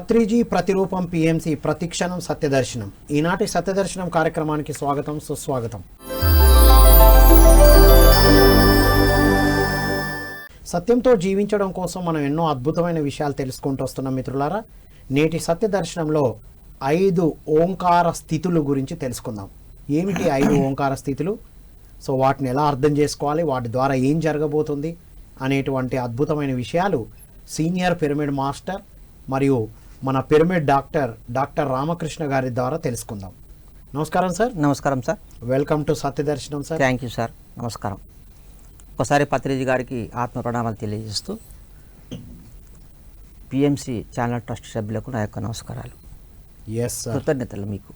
పత్రిజీ ప్రతిరూపం పిఎంసి ప్రతిక్షణం సత్యదర్శనం. ఈనాటి సత్యదర్శనం కార్యక్రమానికి స్వాగతం, సుస్వాగతం. సత్యంతో జీవించడం కోసం మనం ఎన్నో అద్భుతమైన విషయాలు తెలుసుకుంటూ వస్తున్నాం మిత్రులారా. నేటి సత్యదర్శనంలో 5 ఓంకార స్థితులు గురించి తెలుసుకుందాం. ఏమిటి 5 ఓంకార స్థితులు, సో వాటిని ఎలా అర్థం చేసుకోవాలి, వాటి ద్వారా ఏం జరగబోతుంది అనేటువంటి అద్భుతమైన విషయాలు సీనియర్ పిరమిడ్ మాస్టర్ మరియు మన పిరమిడ్ డాక్టర్ రామకృష్ణ గారి ద్వారా తెలుసుకుందాం. నమస్కారం సార్. నమస్కారం sir. Welcome to Satyadarshanam sir. Thank you sir. నమస్కారం. ఒకసారి పత్రిజీ గారికి ఆత్మ ప్రణామాలు తెలియజేస్తూ పిఎంసి ఛానల్ ట్రస్ట్ సభ్యులకు నా యొక్క నమస్కారాలు. Yes sir. కృతజ్ఞతలు మీకు.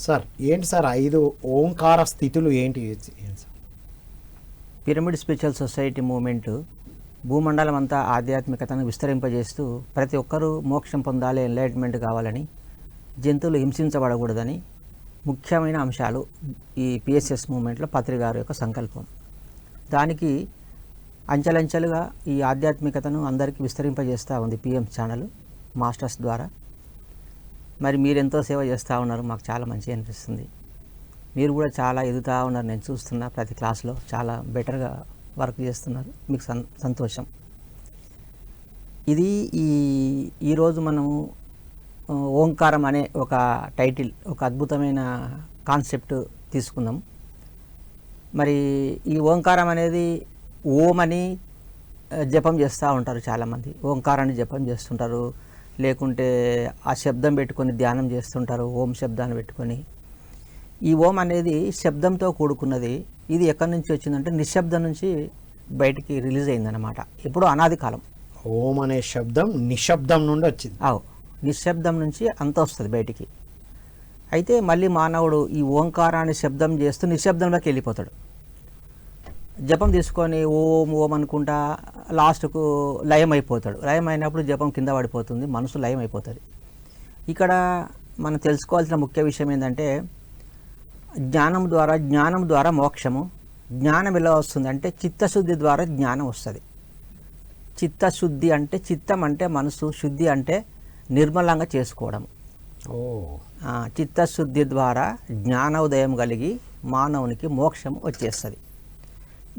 సార్ ఏంటి సార్ 5 ఓంకార స్థితులు ఏంటి? పిరమిడ్ స్పిరిచువల్ సొసైటీ మూవ్మెంట్ భూమండలం అంతా ఆధ్యాత్మికతను విస్తరింపజేస్తూ ప్రతి ఒక్కరూ మోక్షం పొందాలి, ఎన్లైట్మెంట్ కావాలని, జంతువులు హింసించబడకూడదని ముఖ్యమైన అంశాలు ఈ పిఎస్ఎస్ మూవ్మెంట్లో పత్రి గారి యొక్క సంకల్పం. దానికి అంచెలంచెలుగా ఈ ఆధ్యాత్మికతను అందరికీ విస్తరింపజేస్తూ ఉంది పిఎం ఛానల్ మాస్టర్స్ ద్వారా. మరి మీరెంతో సేవ చేస్తూ ఉన్నారు, మాకు చాలా మంచిగా అనిపిస్తుంది. మీరు కూడా చాలా ఎదుగుతూ ఉన్నారు, నేను చూస్తున్నా. ప్రతి క్లాస్లో చాలా బెటర్గా వర్క్ చేస్తున్నారు, మీకు సంతోషం. ఇది ఈరోజు మనము ఓంకారం అనే ఒక టైటిల్, ఒక అద్భుతమైన కాన్సెప్ట్ తీసుకుందాం. మరి ఈ ఓంకారం అనేది ఓం అని జపం చేస్తూ ఉంటారు చాలామంది. ఓంకారాన్ని జపం చేస్తుంటారు, లేకుంటే ఆ శబ్దం పెట్టుకొని ధ్యానం చేస్తుంటారు, ఓం శబ్దాన్ని పెట్టుకొని. ఈ ఓం అనేది శబ్దంతో కూడుకున్నది. ఇది ఎక్కడి నుంచి వచ్చిందంటే నిశ్శబ్దం నుంచి బయటికి రిలీజ్ అయిందన్నమాట. ఎప్పుడో అనాది కాలం. ఓం అనే శబ్దం నిశ్శబ్దం నుండి వచ్చింది. నిశ్శబ్దం నుంచి అంత వస్తుంది బయటికి. అయితే మళ్ళీ మానవుడు ఈ ఓంకారాన్ని శబ్దం చేస్తూ నిశ్శబ్దంలోకి వెళ్ళిపోతాడు. జపం తీసుకొని ఓం ఓం అనుకుంటా లాస్ట్కు లయం అయిపోతాడు. లయం అయినప్పుడు జపం కింద పడిపోతుంది, మనసు లయం అయిపోతుంది. ఇక్కడ మనం తెలుసుకోవాల్సిన ముఖ్య విషయం ఏంటంటే జ్ఞానం ద్వారా మోక్షము. జ్ఞానం ఎలా వస్తుందంటే చిత్తశుద్ధి ద్వారా జ్ఞానం వస్తుంది. చిత్తశుద్ధి అంటే చిత్తం అంటే మనసు, శుద్ధి అంటే నిర్మలంగా చేసుకోవడం. చిత్తశుద్ధి ద్వారా జ్ఞానోదయం కలిగి మానవునికి మోక్షం వచ్చేస్తుంది.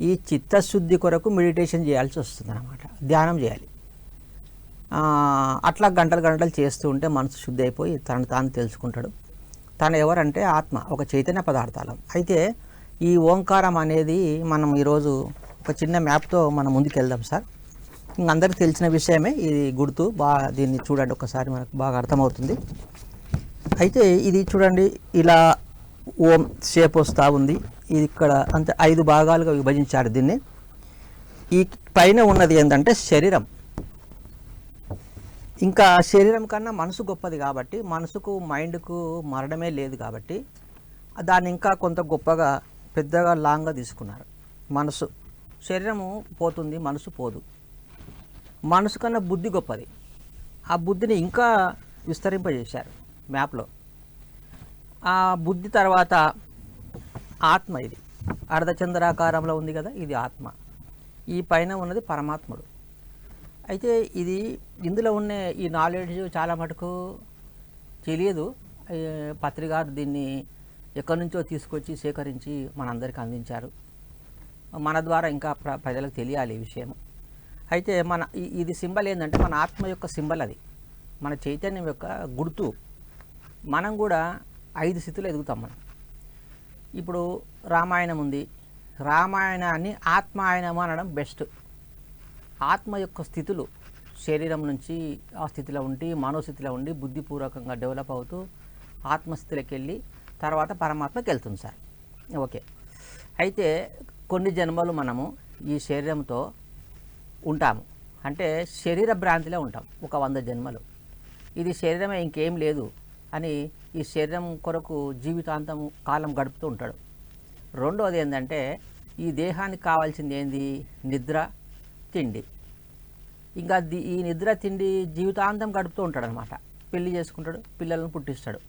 ఈ చిత్తశుద్ధి కొరకు మెడిటేషన్ చేయాల్సి వస్తుంది అన్నమాట, ధ్యానం చేయాలి. అట్లా గంటలు చేస్తూ ఉంటే మనసు శుద్ధి అయిపోయి తనను తాను తెలుసుకుంటాడు. తను ఎవరంటే ఆత్మ, ఒక చైతన్య పదార్థాలం. అయితే ఈ ఓంకారం అనేది మనం ఈరోజు ఒక చిన్న మ్యాప్తో మనం ముందుకెళ్దాం సార్. అందరికీ తెలిసిన విషయమే ఇది, గుర్తు దీన్ని చూడండి ఒకసారి, మనకు బాగా అర్థమవుతుంది. అయితే ఇది చూడండి, ఇలా ఓం షేప్ వస్తూ ఉంది. ఇది ఇక్కడ అంతే 5 భాగాలుగా విభజించారు దీన్ని. ఈ పైన ఉన్నది ఏంటంటే శరీరం. ఇంకా శరీరం కన్నా మనసు గొప్పది కాబట్టి, మనసుకు మైండ్కు మరణమే లేదు కాబట్టి దాన్ని ఇంకా కొంత గొప్పగా పెద్దగా లాంగ్గా తీసుకున్నారు. మనసు, శరీరము పోతుంది, మనసు పోదు. మనసు కన్నా బుద్ధి గొప్పది. ఆ బుద్ధిని ఇంకా విస్తరింపజేశారు మ్యాప్లో. ఆ బుద్ధి తర్వాత ఆత్మ, ఇది అర్ధచంద్రాకారంలో ఉంది కదా, ఇది ఆత్మ. ఈ పైన ఉన్నది పరమాత్ముడు. అయితే ఇందులో ఉన్న ఈ నాలెడ్జ్ చాలా మటుకు తెలియదు. పత్రికారు దీన్ని ఎక్కడి నుంచో తీసుకొచ్చి సేకరించి మనందరికీ అందించారు. మన ద్వారా ఇంకా ప్రజలకు తెలియాలి ఈ విషయం. అయితే ఇది సింబల్ ఏంటంటే మన ఆత్మ యొక్క సింబల్, అది మన చైతన్యం యొక్క గుర్తు. మనం కూడా 5 స్థితులు ఎదుగుతాం మనం. ఇప్పుడు రామాయణం ఉంది, రామాయణాన్ని ఆత్మాయణం అనడం బెస్ట్. ఆత్మ యొక్క స్థితులు శరీరం నుంచి ఆ స్థితిలో ఉండి, మనోస్థితిలో ఉండి, బుద్ధిపూర్వకంగా డెవలప్ అవుతూ ఆత్మస్థితిలోకి వెళ్ళి తర్వాత పరమాత్మకి వెళ్తుంది సార్. ఓకే. అయితే కొన్ని జన్మలు మనము ఈ శరీరంతో ఉంటాము, అంటే శరీర భ్రాంతిలో ఉంటాం ఒక 100 జన్మలు. ఇది శరీరమే, ఇంకేం లేదు అని ఈ శరీరం కొరకు జీవితాంతం కాలం గడుపుతూ ఉంటాడు. రెండోది ఏంటంటే ఈ దేహానికి కావాల్సింది ఏంది? నిద్ర, తిండి. ఇంకా ఈ నిద్ర తిండి జీవితాంతం గడుపుతూ ఉంటాడు అనమాట. పెళ్లి చేసుకుంటాడు, పిల్లలను పుట్టిస్తాడు.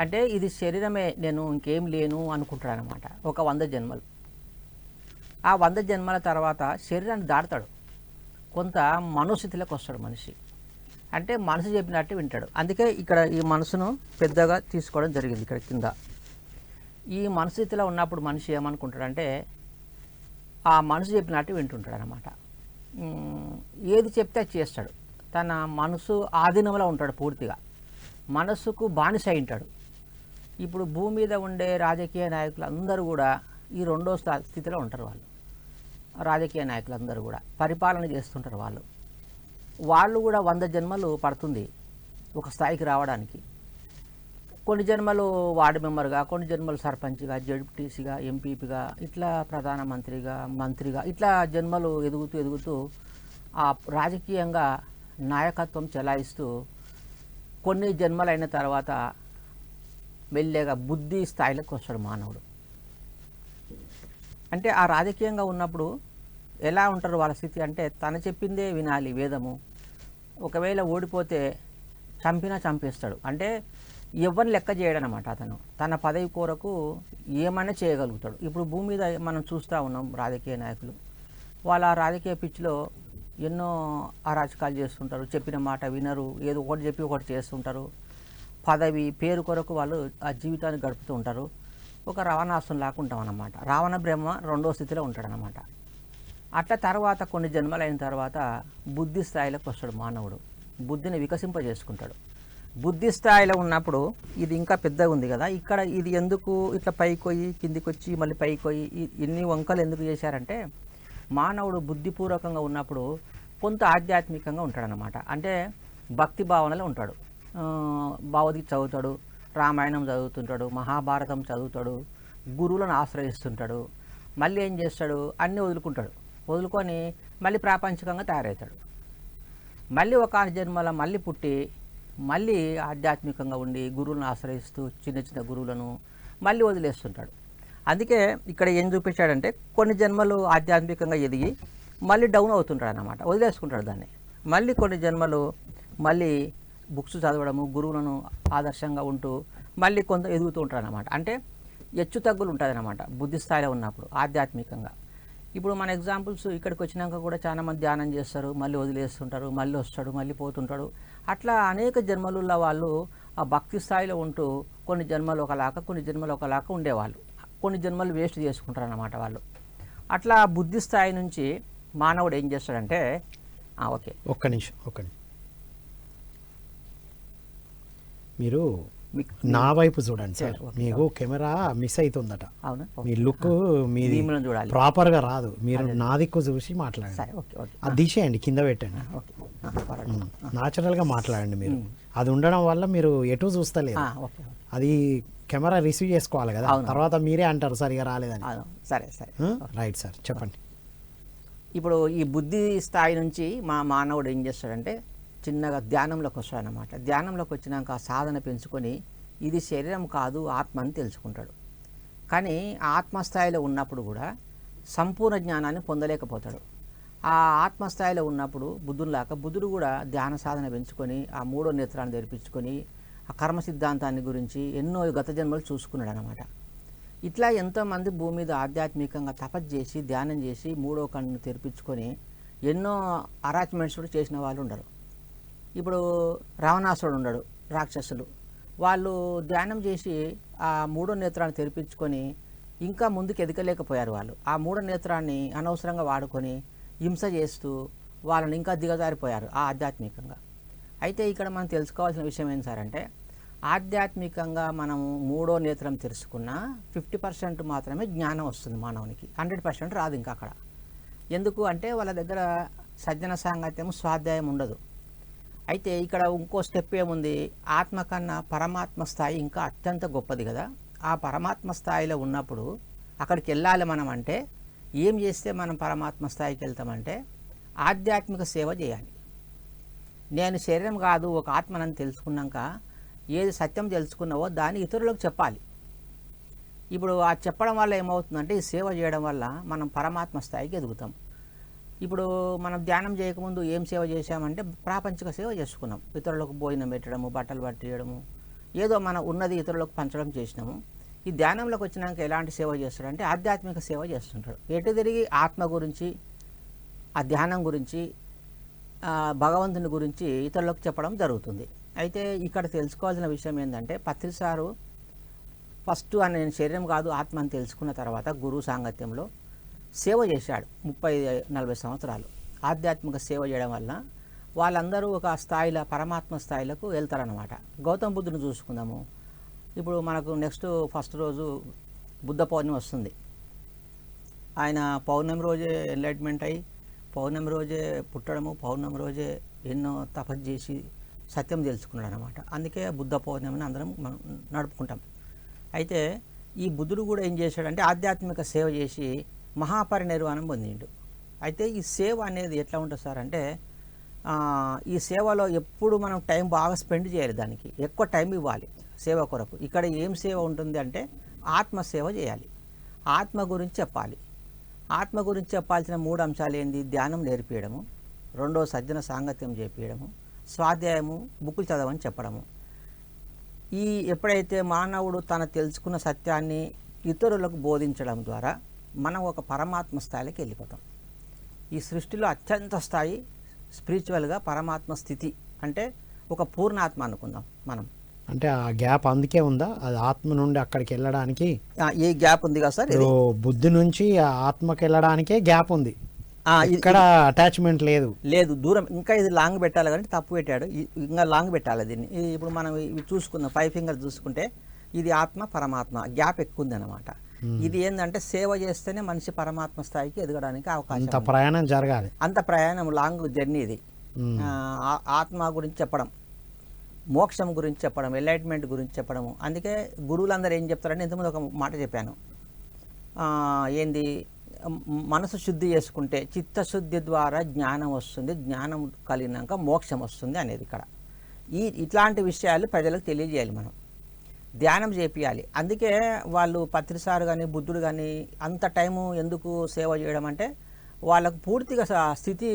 అంటే ఇది శరీరమే, నేను ఇంకేం లేను అనుకుంటాడు అనమాట ఒక 100 జన్మలు. ఆ 100 జన్మల తర్వాత శరీరాన్ని దాడతాడు, కొంత మనోస్థితిలోకి వస్తాడు మనిషి. అంటే మనసు చెప్పినట్టు వింటాడు. అందుకే ఇక్కడ ఈ మనసును పెద్దగా తీసుకోవడం జరిగింది ఇక్కడ కింద. ఈ మనసు స్థితిలో ఉన్నప్పుడు మనిషి ఏమనుకుంటాడంటే ఆ మనసు చెప్పినట్టు వింటుంటాడు అనమాట. ఏది చెప్తే అది చేస్తాడు. తన మనసు ఆధీనంలో ఉంటాడు పూర్తిగా. మనసుకు బానిస అయి ఉంటాడు. ఇప్పుడు భూమి మీద ఉండే రాజకీయ నాయకులు అందరూ కూడా ఈ రెండో స్థితిలో ఉంటారు. వాళ్ళు రాజకీయ నాయకులు అందరూ కూడా పరిపాలన చేస్తుంటారు. వాళ్ళు కూడా 100 జన్మలు పడుతుంది ఒక స్థాయికి రావడానికి. కొన్ని జన్మలు వార్డు మెంబర్గా, కొన్ని జన్మలు సర్పంచ్గా, జడ్పీటీసీగా, ఎంపీపీగా, ఇట్లా ప్రధానమంత్రిగా, మంత్రిగా, ఇట్లా జన్మలు ఎదుగుతూ ఆ రాజకీయంగా నాయకత్వం చెలాయిస్తూ కొన్ని జన్మలైన తర్వాత మెల్లగా బుద్ధి స్థాయిలోకి వస్తాడు మానవుడు. అంటే ఆ రాజకీయంగా ఉన్నప్పుడు ఎలా ఉంటారు వాళ్ళ స్థితి అంటే తను చెప్పిందే వినాలి వేదము. ఒకవేళ ఓడిపోతే చంపేస్తాడు. అంటే ఎవరిని లెక్క చేయడనమాట. అతను తన పదవి కొరకు ఏమైనా చేయగలుగుతాడు. ఇప్పుడు భూమి మీద మనం చూస్తూ ఉన్నాం రాజకీయ నాయకులు. వాళ్ళ రాజకీయ పిచ్చిలో ఎన్నో అరాచకాలు చేస్తుంటారు. చెప్పిన మాట వినరు. ఏదో ఒకటి చెప్పి ఒకటి చేస్తుంటారు. పదవి పేరు కొరకు వాళ్ళు ఆ జీవితాన్ని గడుపుతూ ఉంటారు. ఒక రావణాసుని లాగా ఉంటాం అన్నమాట. రావణ బ్రహ్మ రెండో స్థితిలో ఉంటాడనమాట. అట్లా తర్వాత కొన్ని జన్మలైన తర్వాత బుద్ధి స్థాయిలోకి వస్తాడు మానవుడు. బుద్ధిని వికసింపజేసుకుంటాడు. బుద్ధి స్థాయిలో ఉన్నప్పుడు ఇది ఇంకా పెద్దగా ఉంది కదా, ఇక్కడ ఇది ఎందుకు ఇట్లా పైకి పోయి కిందికి వచ్చి మళ్ళీ పైకి పోయి ఇన్ని వంకలు ఎందుకు చేశారంటే మానవుడు బుద్ధిపూర్వకంగా ఉన్నప్పుడు కొంత ఆధ్యాత్మికంగా ఉంటాడనమాట. అంటే భక్తి భావనలో ఉంటాడు. భగవద్గీత చదువుతాడు, రామాయణం చదువుతుంటాడు, మహాభారతం చదువుతాడు, గురువులను ఆశ్రయిస్తుంటాడు. మళ్ళీ ఏం చేస్తాడు, అన్నీ వదులుకొని మళ్ళీ ప్రాపంచికంగా తయారవుతాడు. మళ్ళీ ఒక జన్మల మళ్ళీ పుట్టి మళ్ళీ ఆధ్యాత్మికంగా ఉండి గురువులను ఆశ్రయిస్తూ చిన్న గురువులను మళ్ళీ వదిలేస్తుంటాడు. అందుకే ఇక్కడ ఏం చూపించాడంటే కొన్ని జన్మలు ఆధ్యాత్మికంగా ఎదిగి మళ్ళీ డౌన్ అవుతుంటాడు అన్నమాట, వదిలేసుకుంటాడు దాన్ని. మళ్ళీ కొన్ని జన్మలు మళ్ళీ బుక్స్ చదవడము, గురువులను ఆదర్శంగా ఉంటూ మళ్ళీ కొంత ఎదుగుతూ ఉంటాడు అన్నమాట. అంటే హెచ్చు తగ్గులు ఉంటుంది అన్నమాట బుద్ధి స్థాయిలో ఉన్నప్పుడు ఆధ్యాత్మికంగా. ఇప్పుడు మన ఎగ్జాంపుల్స్ ఇక్కడికి వచ్చినాక కూడా చాలామంది ధ్యానం చేస్తారు, మళ్ళీ వదిలేస్తుంటారు, మళ్ళీ వస్తాడు, మళ్ళీ పోతుంటాడు. అట్లా అనేక జన్మలున్న వాళ్ళు ఆ భక్తి స్థాయిలో ఉంటూ కొన్ని జన్మలు ఒకలాగా, కొన్ని జన్మలు ఒకలాగా ఉండేవాళ్ళు. కొన్ని జన్మలు వేస్ట్ చేసుకుంటారు అన్నమాట వాళ్ళు. అట్లా బుద్ధి స్థాయి నుంచి మానవుడు ఏం చేస్తాడంటే ఓకే ఒక్క నిమిషం మీరు నా వైపు చూడండి సార్. మీకు కెమెరా మిస్ అవుతుందట. అవునా? మీ లుక్ మీది ప్రాపర్ గా రాదు. మీరు నా దిక్కు చూసి మాట్లాడండి. అది తీసేయండి, కింద పెట్టండి. న్యాచురల్ గా మాట్లాడండి. మీరు అది ఉండడం వల్ల మీరు ఎటు చూస్తలేదు. అది కెమెరా రిసీవ్ చేసుకోవాలి కదా, తర్వాత మీరే అంటారు సరిగా రాలేదని. సరే రైట్ సార్, చెప్పండి. ఇప్పుడు ఈ బుద్ధి స్థాయి నుంచి మానవుడు ఏం చేస్తాడంటే చిన్నగా ధ్యానంలోకి వస్తాడనమాట. ధ్యానంలోకి వచ్చినాక సాధన పెంచుకొని ఇది శరీరం కాదు ఆత్మ అని తెలుసుకుంటాడు. కానీ ఆత్మస్థాయిలో ఉన్నప్పుడు కూడా సంపూర్ణ జ్ఞానాన్ని పొందలేకపోతాడు. ఆ ఆత్మస్థాయిలో ఉన్నప్పుడు బుద్ధుడు కూడా ధ్యాన సాధన పెంచుకొని ఆ మూడో నేత్రాన్ని తెరిపించుకొని ఆ కర్మ సిద్ధాంతాన్ని గురించి ఎన్నో గత జన్మలు చూసుకున్నాడు అనమాట. ఇట్లా ఎంతోమంది భూమి మీద ఆధ్యాత్మికంగా తపస్సు చేసి ధ్యానం చేసి మూడో కన్ను తెరిపించుకొని ఎన్నో అరాచ్మెంట్స్ కూడా చేసిన వాళ్ళు ఉండరు. ఇప్పుడు రావణాసురుడు ఉన్నాడు, రాక్షసులు వాళ్ళు ధ్యానం చేసి ఆ మూడో నేత్రాన్ని తెరిపించుకొని ఇంకా ముందుకు ఎదగలేకపోయారు. వాళ్ళు ఆ మూడో నేత్రాన్ని అనవసరంగా వాడుకొని హింస చేస్తూ వాళ్ళని ఇంకా దిగజారిపోయారు ఆధ్యాత్మికంగా. అయితే ఇక్కడ మనం తెలుసుకోవాల్సిన విషయం ఏం సార్ అంటే ఆధ్యాత్మికంగా మనము మూడో నేత్రం తెలుసుకున్న 50% మాత్రమే జ్ఞానం వస్తుంది మానవునికి, 100% రాదు ఇంకా అక్కడ. ఎందుకు అంటే వాళ్ళ దగ్గర సజ్జన సాంగత్యం స్వాధ్యాయం ఉండదు. అయితే ఇక్కడ ఇంకో స్టెప్ ఏముంది, ఆత్మ కన్నా పరమాత్మ స్థాయి ఇంకా అత్యంత గొప్పది కదా. ఆ పరమాత్మ స్థాయిలో ఉన్నప్పుడు అక్కడికి వెళ్ళాలి మనం అంటే ఏం చేస్తే మనం పరమాత్మ స్థాయికి వెళ్తామంటే ఆధ్యాత్మిక సేవ చేయాలి. నేను శరీరం కాదు ఒక ఆత్మనని తెలుసుకున్నాక ఏది సత్యం తెలుసుకున్నావో దాన్ని ఇతరులకు చెప్పాలి. ఇప్పుడు ఆ చెప్పడం వల్ల ఏమవుతుందంటే ఈ సేవ చేయడం వల్ల మనం పరమాత్మ స్థాయికి ఎదుగుతాం. ఇప్పుడు మనం ధ్యానం చేయకముందు ఏం సేవ చేశామంటే ప్రాపంచిక సేవ చేసుకున్నాం. ఇతరులకు భోజనం పెట్టడము, బట్టలు పట్టియడము, ఏదో మనం ఉన్నది ఇతరులకు పంచడం చేసినాము. ఈ ధ్యానంలోకి వచ్చినాక ఎలాంటి సేవ చేస్తాడంటే ఆధ్యాత్మిక సేవ చేస్తుంటాడు. ఎటు తిరిగి ఆత్మ గురించి, ఆ ధ్యానం గురించి భగవంతుని గురించి ఇతరులకు చెప్పడం జరుగుతుంది. అయితే ఇక్కడ తెలుసుకోవాల్సిన విషయం ఏంటంటే పత్రి సారు ఫస్ట్ నేను శరీరం కాదు ఆత్మ అని తెలుసుకున్న తర్వాత గురువు సాంగత్యంలో సేవ చేశాడు 30-40 సంవత్సరాలు. ఆధ్యాత్మిక సేవ చేయడం వల్ల వాళ్ళందరూ ఒక స్థాయిలో పరమాత్మ స్థాయిలకు వెళ్తారనమాట. గౌతమ బుద్ధుని చూసుకుందాము. ఇప్పుడు మనకు నెక్స్ట్ ఫస్ట్ రోజు బుద్ధ పౌర్ణమి వస్తుంది. ఆయన పౌర్ణమి రోజే ఎన్లైట్మెంట్ అయ్యి పౌర్ణమి రోజే పుట్టడము, పౌర్ణమి రోజే ఎన్నో తపస్సు చేసి సత్యం తెలుసుకున్నాడు అనమాట. అందుకే బుద్ధ పౌర్ణమిని అందరం మనం నడుపుకుంటాం. అయితే ఈ బుద్ధుడు కూడా ఏం చేశాడంటే ఆధ్యాత్మిక సేవ చేసి మహాపరినిర్వాణం పొందిండు. అయితే ఈ సేవ అనేది ఎట్లా ఉంటుంది సార్ అంటే ఈ సేవలో ఎప్పుడు మనం టైం బాగా స్పెండ్ చేయాలి, దానికి ఎక్కువ టైం ఇవ్వాలి సేవ కొరకు. ఇక్కడ ఏం సేవ ఉంటుంది అంటే ఆత్మసేవ చేయాలి, ఆత్మ గురించి చెప్పాలి. ఆత్మ గురించి చెప్పాల్సిన 3 అంశాలు ఏంది? ధ్యానం నేర్పించడము, రెండో సజ్జన సాంగత్యం చేపించడము, స్వాధ్యాయము బుక్కులు చదవని చెప్పడము. ఈ ఎప్పుడైతే మానవుడు తన తెలుసుకున్న సత్యాన్ని ఇతరులకు బోధించడం ద్వారా మనం ఒక పరమాత్మ స్థాయికి వెళ్ళిపోతాం. ఈ సృష్టిలో అత్యంత స్థాయి స్పిరిచువల్గా పరమాత్మ స్థితి అంటే ఒక పూర్ణాత్మ అనుకుందాం మనం. అంటే ఆ గ్యాప్ అందుకే ఉందా, అది ఆత్మ నుండి అక్కడికి వెళ్ళడానికి ఈ గ్యాప్ ఉంది కదా సార్. బుద్ధి నుంచి ఆ ఆత్మకి వెళ్ళడానికే గ్యాప్ ఉంది, ఇక్కడ అటాచ్మెంట్ లేదు దూరం. ఇంకా ఇది లాంగ్ పెట్టాలి కానీ తప్పు పెట్టాడు, ఇంకా లాంగ్ పెట్టాలి దీన్ని. ఇప్పుడు మనం ఇవి చూసుకుందాం, 5 ఫింగర్స్ చూసుకుంటే ఇది ఆత్మ పరమాత్మ గ్యాప్ ఎక్కువ ఉంది అనమాట. ఇది ఏంటంటే సేవ చేస్తేనే మనిషి పరమాత్మ స్థాయికి ఎదగడానికి అవకాశం. అంత ప్రయాణం జరగాలి, అంత ప్రయాణం లాంగ్ జర్నీ ఇది. ఆత్మ గురించి చెప్పడం, మోక్షం గురించి చెప్పడం, ఎన్లైట్మెంట్ గురించి చెప్పడము. అందుకే గురువులందరూ ఏం చెప్తారంటే ఇంతకుముందు ఒక మాట చెప్పాను, ఏంది మనసు శుద్ధి చేసుకుంటే చిత్తశుద్ధి ద్వారా జ్ఞానం వస్తుంది, జ్ఞానం కలిగినాక మోక్షం వస్తుంది అనేది ఇక్కడ. ఇట్లాంటి విషయాలు ప్రజలకు తెలియజేయాలి, మనం ధ్యానం చేపియాలి. అందుకే వాళ్ళు పత్రిసారు కానీ బుద్ధుడు కానీ అంత టైము ఎందుకు సేవ చేయడం అంటే వాళ్ళకు పూర్తిగా స్థితి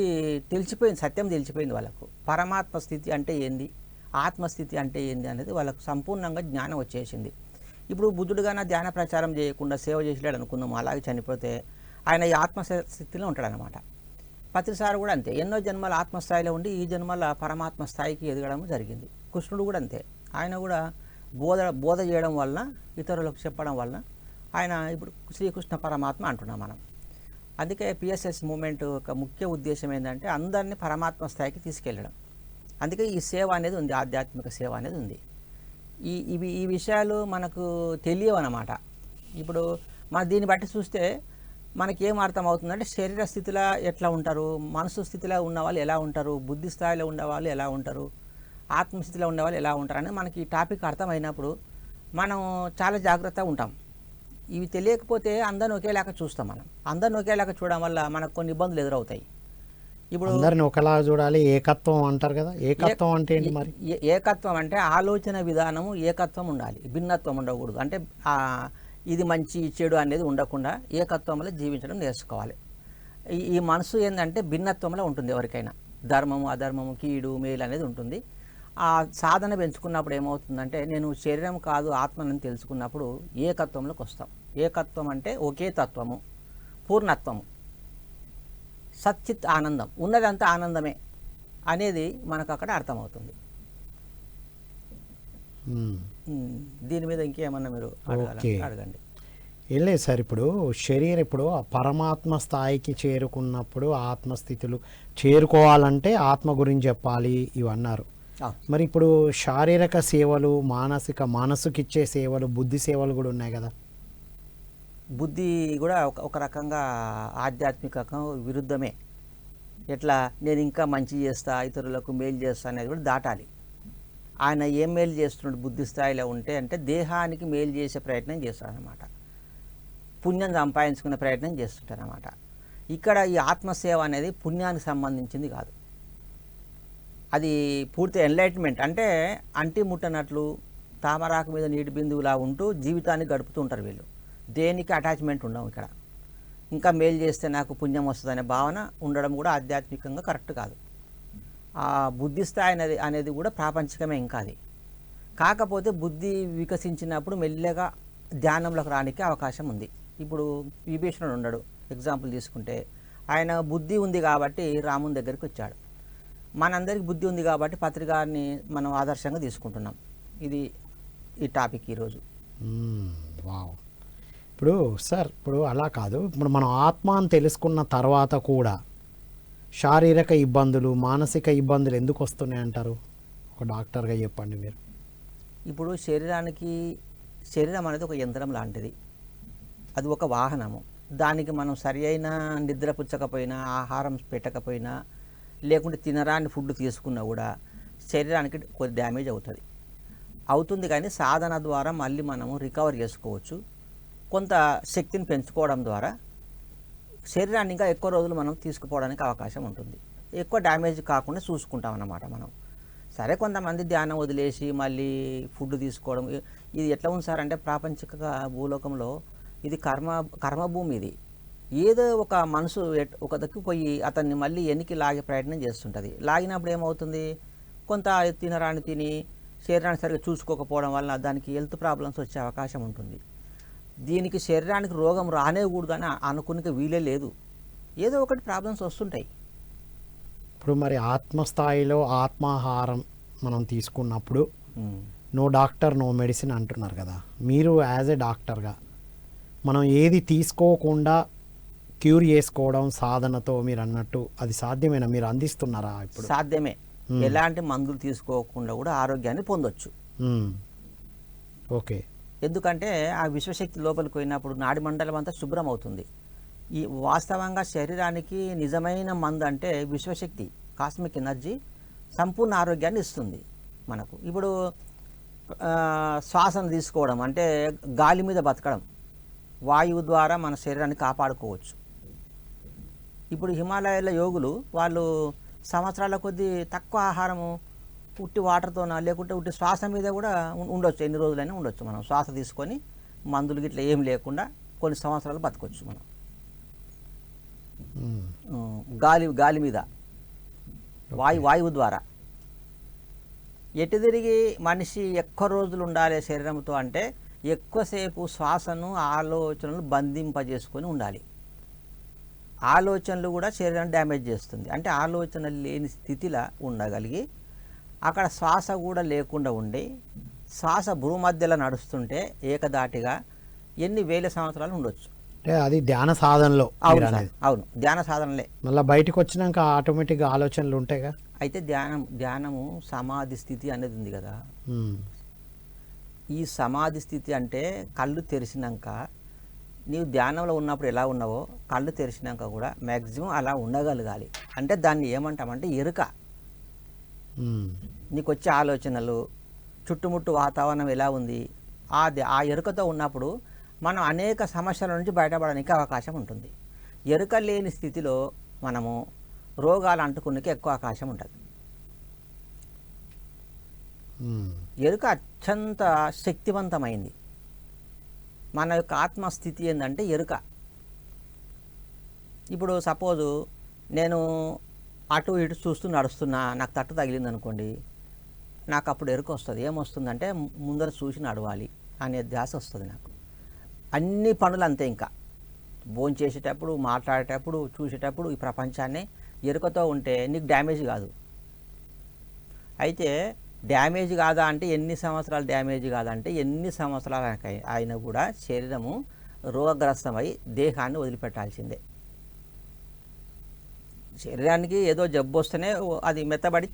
తెలిసిపోయింది, సత్యం తెలిసిపోయింది వాళ్ళకు. పరమాత్మ స్థితి అంటే ఏంది, ఆత్మస్థితి అంటే ఏంది అనేది వాళ్ళకు సంపూర్ణంగా జ్ఞానం వచ్చేసింది. ఇప్పుడు బుద్ధుడుగానే ధ్యాన ప్రచారం చేయకుండా సేవ చేసాడు అనుకుందాం, అలాగే చనిపోతే ఆయన ఈ ఆత్మస్థితిలో ఉంటాడనమాట. పత్రిసారు కూడా అంతే, ఎన్నో జన్మల ఆత్మస్థాయిలో ఉండి ఈ జన్మల పరమాత్మ స్థాయికి ఎదగడం జరిగింది. కృష్ణుడు కూడా అంతే, ఆయన కూడా బోధ చేయడం వలన, ఇతరులకు చెప్పడం వలన ఆయన ఇప్పుడు శ్రీకృష్ణ పరమాత్మ అంటున్నాం మనం. అందుకే పిఎస్ఎస్ మూమెంట్ ఒక ముఖ్య ఉద్దేశం ఏంటంటే అందరినీ పరమాత్మ స్థాయికి తీసుకెళ్ళడం. అందుకే ఈ సేవ అనేది ఉంది, ఆధ్యాత్మిక సేవ అనేది ఉంది. ఈ విషయాలు మనకు తెలియవు అన్నమాట. ఇప్పుడు మన దీన్ని బట్టి చూస్తే మనకేం అర్థం అవుతుందంటే శరీర స్థితిలో ఎట్లా ఉంటారు, మనసు స్థితిలో ఉన్న వాళ్ళు ఎలా ఉంటారు, బుద్ధి స్థాయిలో ఉండేవాళ్ళు ఎలా ఉంటారు, ఆత్మస్థితిలో ఉండేవాళ్ళు ఎలా ఉంటారు అని మనకి ఈ టాపిక్ అర్థమైనప్పుడు మనం చాలా జాగ్రత్తగా ఉంటాం. ఇవి తెలియకపోతే అందరిని ఒకేలాగా చూస్తాం. మనం అందరిని ఒకేలాగా చూడడం వల్ల మనకు కొన్ని ఇబ్బందులు ఎదురవుతాయి. ఇప్పుడు అందరిని ఒకలాగా చూడాలి, ఏకత్వం అంటారు కదా, ఏకత్వం అంటే ఏంటి మరి? ఏకత్వం అంటే ఆలోచన విధానము ఏకత్వం ఉండాలి, భిన్నత్వం ఉండకూడదు. అంటే ఇది మంచి చెడు అనేది ఉండకుండా ఏకత్వంలో జీవించడం నేర్చుకోవాలి. ఈ మనసు ఏంటంటే భిన్నత్వంలో ఉంటుంది, ఎవరికైనా ధర్మము అధర్మము కీడు మేలు అనేది ఉంటుంది. ఆ సాధన పెంచుకున్నప్పుడు ఏమవుతుందంటే నేను శరీరం కాదు ఆత్మని తెలుసుకున్నప్పుడు ఏకత్వంలోకి వస్తాం. ఏకత్వం అంటే ఒకే తత్వము, పూర్ణత్వము, సచ్చిత్ ఆనందం, ఉన్నదంతా ఆనందమే అనేది మనకు అక్కడ అర్థమవుతుంది. దీని మీద ఇంకేమన్నా మీరు అడగండి. వెళ్ళలేదు సార్. ఇప్పుడు శరీరం ఇప్పుడు ఆ పరమాత్మ స్థాయికి చేరుకున్నప్పుడు ఆత్మస్థితులు చేరుకోవాలంటే ఆత్మ గురించి చెప్పాలి ఇవన్నారు. మరి ఇప్పుడు శారీరక సేవలు, మనసుకిచ్చే సేవలు, బుద్ధి సేవలు కూడా ఉన్నాయి కదా. బుద్ధి కూడా ఒక రకంగా ఆధ్యాత్మిక విరుద్ధమే. ఎట్లా నేను ఇంకా మంచి చేస్తా, ఇతరులకు మేలు చేస్తా అనేది కూడా దాటాలి. ఆయన ఏం మేలు చేస్తున్నాడు బుద్ధి స్థాయిలో ఉంటే అంటే దేహానికి మేలు చేసే ప్రయత్నం చేస్తాడనమాట, పుణ్యం సంపాదించుకునే ప్రయత్నం చేస్తుంటారనమాట. ఇక్కడ ఈ ఆత్మసేవ అనేది పుణ్యానికి సంబంధించింది కాదు, అది పూర్తి ఎన్లైట్మెంట్. అంటే అంటి ముట్టనట్లు తామరాకు మీద నీటి బిందువులా ఉంటూ జీవితాన్ని గడుపుతూ ఉంటారు వీళ్ళు. దేనికి అటాచ్మెంట్ ఉండవు ఇక్కడ. ఇంకా మేలు చేస్తే నాకు పుణ్యం వస్తుందనే భావన ఉండడం కూడా ఆధ్యాత్మికంగా కరెక్ట్ కాదు. ఆ బుద్ధి స్థాయి అనేది కూడా ప్రాపంచికమే ఇంకా అది. కాకపోతే బుద్ధి వికసించినప్పుడు మెల్లగా ధ్యానంలోకి రానికి అవకాశం ఉంది. ఇప్పుడు విభీషణుడు ఉన్నాడు, ఎగ్జాంపుల్ తీసుకుంటే ఆయన బుద్ధి ఉంది కాబట్టి రాముని దగ్గరికి వచ్చాడు. మనందరికి బుద్ధి ఉంది కాబట్టి పత్రికని మనం ఆదర్శంగా తీసుకుంటున్నాం. ఇది ఈ టాపిక్ ఈరోజు. వావ్. ఇప్పుడు సార్, ఇప్పుడు అలా కాదు, ఇప్పుడు మనం ఆత్మ అని తెలుసుకున్న తర్వాత కూడా శారీరక ఇబ్బందులు, మానసిక ఇబ్బందులు ఎందుకు వస్తున్నాయి అంటారు? ఒక డాక్టర్గా చెప్పండి మీరు. ఇప్పుడు శరీరం అనేది ఒక యంత్రం లాంటిది, అది ఒక వాహనము. దానికి మనం సరి అయిన నిద్ర పుచ్చకపోయినా, ఆహారం పెట్టకపోయినా, లేకుంటే తినరాని ఫుడ్ తీసుకున్నా కూడా శరీరానికి కొద్ది డ్యామేజ్ అవుతుంది. కానీ సాధన ద్వారా మళ్ళీ మనము రికవర్ చేసుకోవచ్చు. కొంత శక్తిని పెంచుకోవడం ద్వారా శరీరాన్ని ఇంకా ఎక్కువ రోజులు మనం తీసుకుపోవడానికి అవకాశం ఉంటుంది. ఎక్కువ డ్యామేజ్ కాకుండా చూసుకుంటాం అన్నమాట మనం. సరే, కొంతమంది ధ్యానం వదిలేసి మళ్ళీ ఫుడ్ తీసుకోవడం, ఇది ఎట్లా ఉంది సార్ అంటే, ప్రాపంచిక భూలోకంలో ఇది కర్మభూమి. ఇది ఏదో ఒక మనసు ఒక దక్కి పోయి అతన్ని మళ్ళీ ఎన్నికి లాగే ప్రయత్నం చేస్తుంటుంది. లాగినప్పుడు ఏమవుతుంది, కొంత తినరాని తిని శరీరాన్ని సరిగ్గా చూసుకోకపోవడం వల్ల దానికి హెల్త్ ప్రాబ్లమ్స్ వచ్చే అవకాశం ఉంటుంది. దీనికి శరీరానికి రోగం రానేకూడదని అనుకునే వీలే లేదు. ఏదో ఒకటి ప్రాబ్లమ్స్ వస్తుంటాయి. ఇప్పుడు మరి ఆత్మస్థాయిలో ఆత్మాహారం మనం తీసుకున్నప్పుడు నో డాక్టర్ నో మెడిసిన్ అంటున్నారు కదా, మీరు యాజ్ ఏ డాక్టర్గా మనం ఏది తీసుకోకుండా క్యూర్ చేసుకోవడం సాధనతో మీరు అన్నట్టు అది సాధ్యమేనా? మీరు అందిస్తున్నారా? ఇప్పుడు సాధ్యమే. ఎలాంటి మందులు తీసుకోకుండా కూడా ఆరోగ్యాన్ని పొందొచ్చు. ఓకే. ఎందుకంటే ఆ విశ్వశక్తి లోపలికి పోయినప్పుడు నాడి మండలం అంతా శుభ్రం అవుతుంది. ఈ వాస్తవంగా శరీరానికి నిజమైన మందు అంటే విశ్వశక్తి, కాస్మిక్ ఎనర్జీ సంపూర్ణ ఆరోగ్యాన్ని ఇస్తుంది మనకు. ఇప్పుడు శ్వాసను తీసుకోవడం అంటే గాలి మీద బతకడం, వాయువు ద్వారా మన శరీరాన్ని కాపాడుకోవచ్చు. ఇప్పుడు హిమాలయాల యోగులు వాళ్ళు సంవత్సరాల కొద్దీ తక్కువ ఆహారము, ఉట్టి వాటర్తోనా లేకుంటే ఉట్టి శ్వాస మీద కూడా ఉండొచ్చు. ఎన్ని రోజులైనా ఉండొచ్చు. మనం శ్వాస తీసుకొని మందులు గిట్లా ఏం లేకుండా కొన్ని సంవత్సరాలు బతకొచ్చు మనం. గాలి మీద వాయువు ద్వారా. ఎటు తిరిగి మనిషి ఎక్కువ రోజులు ఉండాలి శరీరంతో అంటే ఎక్కువసేపు శ్వాసను ఆలోచనలు బంధింపజేసుకొని ఉండాలి. ఆలోచనలు కూడా శరీరాన్ని డ్యామేజ్ చేస్తుంది. అంటే ఆలోచన లేని స్థితిలో ఉండగలిగి అక్కడ శ్వాస కూడా లేకుండా ఉండి శ్వాస భూమధ్యలో నడుస్తుంటే ఏకదాటిగా ఎన్ని వేల సంవత్సరాలు ఉండొచ్చు. అంటే అది ధ్యాన సాధనలో. అవును, ధ్యాన సాధనలే. మళ్ళీ బయటకు వచ్చినాక ఆటోమేటిక్గా ఆలోచనలు ఉంటాయిగా. అయితే ధ్యానము సమాధి స్థితి అనేది ఉంది కదా. ఈ సమాధి స్థితి అంటే కళ్ళు తెరిచినాక, నీవు ధ్యానంలో ఉన్నప్పుడు ఎలా ఉన్నావో కళ్ళు తెరిచినాక కూడా మ్యాక్సిమం అలా ఉండగలగాలి. అంటే దాన్ని ఏమంటామంటే ఎరుక. నీకు వచ్చే ఆలోచనలు, చుట్టుముట్టు వాతావరణం ఎలా ఉంది, ఆ ఎరుకతో ఉన్నప్పుడు మనం అనేక సమస్యల నుంచి బయటపడడానికి అవకాశం ఉంటుంది. ఎరుక లేని స్థితిలో మనము రోగాలు అంటుకునేకి ఎక్కువ అవకాశం ఉంటుంది. ఎరుక అత్యంత శక్తివంతమైంది. మన యొక్క ఆత్మస్థితి ఏంటంటే ఎరుక. ఇప్పుడు సపోజు నేను అటు ఇటు చూస్తూ నడుస్తున్నా, నాకు తట్టు తగిలింది అనుకోండి, నాకు అప్పుడు ఎరుక వస్తుంది. ఏమొస్తుందంటే ముందర చూసి నడవాలి అనే ధ్యాస వస్తుంది నాకు. అన్ని పనులు అంతే. ఇంకా భోంచేసేటప్పుడు, మాట్లాడేటప్పుడు, చూసేటప్పుడు ఈ ప్రపంచాన్ని ఎరుకతో ఉంటే నీకు డ్యామేజ్ కాదు. అయితే డ్యామేజ్ కాదా అంటే ఎన్ని సంవత్సరాలు డ్యామేజ్ కాదంటే ఎన్ని సంవత్సరాలు అయినా కూడా శరీరము రోగగ్రస్తమై దేహాన్ని వదిలిపెట్టాల్సిందే. శరీరానికి ఏదో జబ్బు వస్తేనే అది మెత్తబడి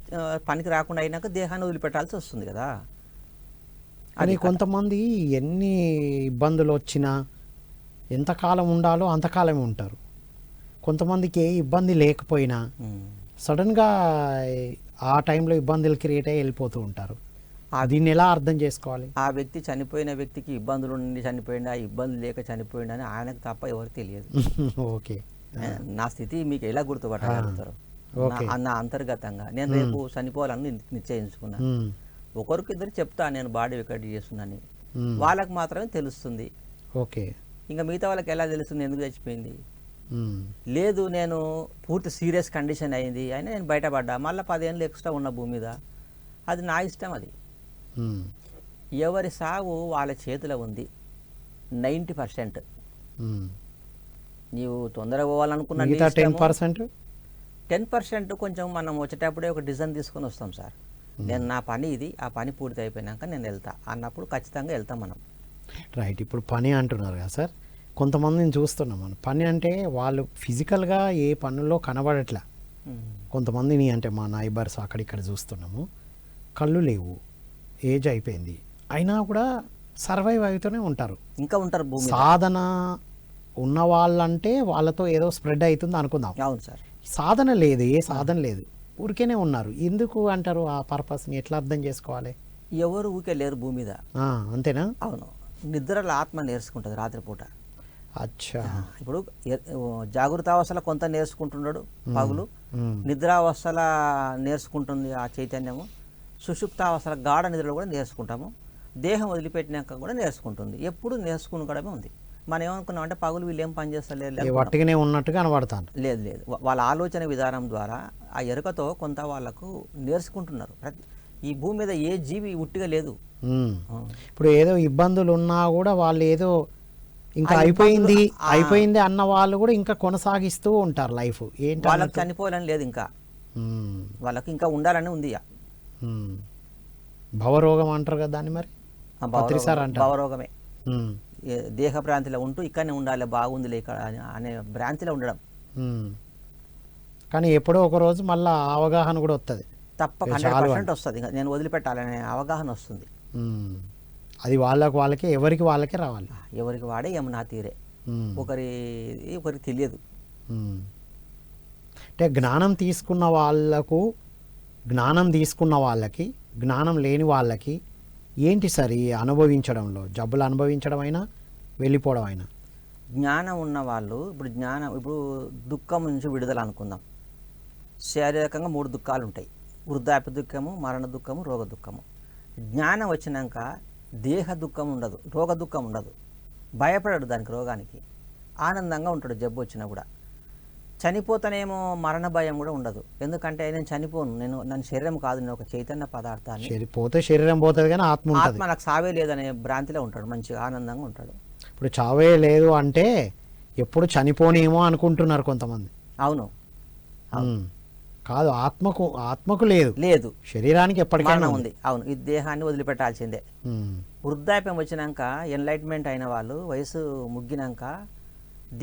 పనికి రాకుండా అయినాక దేహాన్ని వదిలిపెట్టాల్సి వస్తుంది కదా. కానీ కొంతమంది ఎన్ని ఇబ్బందులు వచ్చినా ఎంతకాలం ఉండాలో అంతకాలమే ఉంటారు. కొంతమందికి ఏ ఇబ్బంది లేకపోయినా సడన్గా ఆ టైంలో ఇబ్బందులు క్రియేట్ అయ్యి వెళ్ళిపోతూ ఉంటారు. దీన్ని ఎలా అర్థం చేసుకోవాలి? ఆ వ్యక్తి చనిపోయిన వ్యక్తికి ఇబ్బందులు ఉండి చనిపోయిందా, ఇబ్బందులు లేక చనిపోయిందా అని ఆయనకు తప్ప ఎవరికి తెలియదు. ఓకే. నా స్థితి మీకు ఎలా గుర్తుపట్టగలుగుతారు? నా అంతర్గతంగా నేను రేపు చనిపోవాలని నిశ్చయించుకున్నా. ఒకరికి ఇద్దరు చెప్తా నేను బాడీ రికార్డ్ చేస్తున్నాను, వాళ్ళకి మాత్రమే తెలుస్తుంది. ఓకే. ఇంకా మిగతా వాళ్ళకి ఎలా తెలుస్తుంది ఎందుకు చచ్చిపోయింది? లేదు, నేను పూర్తి సీరియస్ కండిషన్ అయింది అయినా నేను బయటపడ్డా, మళ్ళీ 10 ఏళ్ళు ఎక్స్ట్రా ఉన్న భూమి మీద, అది నా ఇష్టం. అది ఎవరి సాగు వాళ్ళ చేతిలో ఉంది. 90% నీవు తొందరగా పోవాలనుకున్నా 10% కొంచెం మనం వచ్చేటప్పుడే ఒక డిసిజన్ తీసుకొని వస్తాం సార్. నేను నా పని ఇది, ఆ పని పూర్తి అయిపోయినాక నేను వెళ్తా అన్నప్పుడు ఖచ్చితంగా వెళ్తాం మనం. రైట్. ఇప్పుడు పని అంటున్నారు కదా సార్, కొంతమందిని చూస్తున్నాం మనం. పని అంటే వాళ్ళు ఫిజికల్గా ఏ పనుల్లో కనబడట్లే. కొంతమందిని అంటే మా నైబర్స్ అక్కడిక్కడ చూస్తున్నాము, కళ్ళు లేవు, ఏజ్ అయిపోయింది, అయినా కూడా సర్వైవ్ అవుతూనే ఉంటారు. ఇంకా ఉంటారు భూమి మీద. సాధన ఉన్న వాళ్ళంటే వాళ్ళతో ఏదో స్ప్రెడ్ అవుతుంది అనుకుందాం. అవును సార్. సాధన లేదు, ఏ సాధన లేదు, ఊరికేనే ఉన్నారు. ఎందుకు అంటారు? ఆ పర్పస్ని ఎట్లా అర్థం చేసుకోవాలి? ఎవరు ఊకే లేరు భూమి మీద. అంతేనా? అవును. నిద్రలో ఆత్మ నేర్చుకుంటుంది రాత్రిపూట. అచ్చా. ఇప్పుడు జాగృతావస్థలో కొంత నేర్చుకుంటున్నాడు పగులు, మ్మ్. నిద్రావస్థల నేర్చుకుంటుంది ఆ చైతన్యము, సుషుప్తావస్థల గాఢ నిద్రలో కూడా నేర్చుకుంటాము, దేహం వదిలిపెట్టినాక కూడా నేర్చుకుంటుంది. ఎప్పుడు నేర్చుకునడమే ఉంది. మనం ఏమనుకున్నాం అంటే పగులు వీళ్ళు ఏం పని చేస్తలేదు, వట్టిగానే ఉన్నట్టుగా కనబడతాను. లేదు లేదు, వాళ్ళ ఆలోచన విధానం ద్వారా ఆ ఎరుకతో కొంత వాళ్ళకు నేర్చుకుంటున్నారు. ఈ భూమి మీద ఏ జీవి ఉట్టిగా లేదు. ఇప్పుడు ఏదో ఇబ్బందులు ఉన్నా కూడా వాళ్ళు ఏదో ఇంకా అయిపోయింది అన్న వాళ్ళు కూడా ఇంకా కొనసాగిస్తూ ఉంటారు లైఫ్. ఏంటి వాళ్ళకి చనిపోవాలని లేదు, ఇంకా వాళ్ళకి ఇంకా ఉండాలని ఉంది. భవరోగం అంటారు కదా దాన్ని, మరి భవరోగమే. దేహ భ్రాంతిలో ఉంటూ ఇక్కడనే ఉండాలి, బాగుందిలే ఇక్కడ అనే భ్రాంతిలో ఉండడం. కానీ ఎప్పుడో ఒక రోజు మళ్ళీ అవగాహన కూడా వస్తుంది, తప్పక 100% వస్తుంది. నేను వదిలిపెట్టాలనే అవగాహన వస్తుంది. అది వాళ్ళకి ఎవరికి వాళ్ళకే రావాలి. ఎవరికి వాడే యమునా తీరే. ఒకరికి తెలియదు. అంటే జ్ఞానం తీసుకున్న వాళ్ళకి జ్ఞానం లేని వాళ్ళకి ఏంటి సార్ ఈ అనుభవించడంలో? జబ్బులు అనుభవించడం అయినా వెళ్ళిపోవడం అయినా? జ్ఞానం ఉన్న వాళ్ళు ఇప్పుడు దుఃఖం నుంచి విడుదల అనుకుందాం. శారీరకంగా 3 దుఃఖాలు ఉంటాయి: వృద్ధాప్య దుఃఖము, మరణ దుఃఖము, రోగ దుఃఖము. జ్ఞానం వచ్చినాక దేహ దుఃఖం ఉండదు, రోగ దుఃఖం ఉండదు. భయపడడు దానికి, రోగానికి. ఆనందంగా ఉంటాడు జబ్బు వచ్చినా కూడా. చనిపోతానేమో మరణ భయం కూడా ఉండదు. ఎందుకంటే నేను చనిపోను, నన్ను శరీరం కాదు, నేను ఒక చైతన్య పదార్థాన్ని. పోతే శరీరం పోతుంది కానీ ఆత్మ నాకు సావే లేదనే భ్రాంతిలో ఉంటాడు, మంచిగా ఆనందంగా ఉంటాడు. ఇప్పుడు చావే లేదు అంటే ఎప్పుడు చనిపోనేమో అనుకుంటున్నారు కొంతమంది. అవును. కాదు, ఆత్మకు లేదు, శరీరానికి ఎప్పటికైనా ఉంది. అవును, ఈ దేహాన్ని వదిలిపెట్టాల్సిందే. వృద్ధాప్యం వచ్చినాక ఎన్లైట్మెంట్ అయిన వాళ్ళు వయసు ముగ్గినాక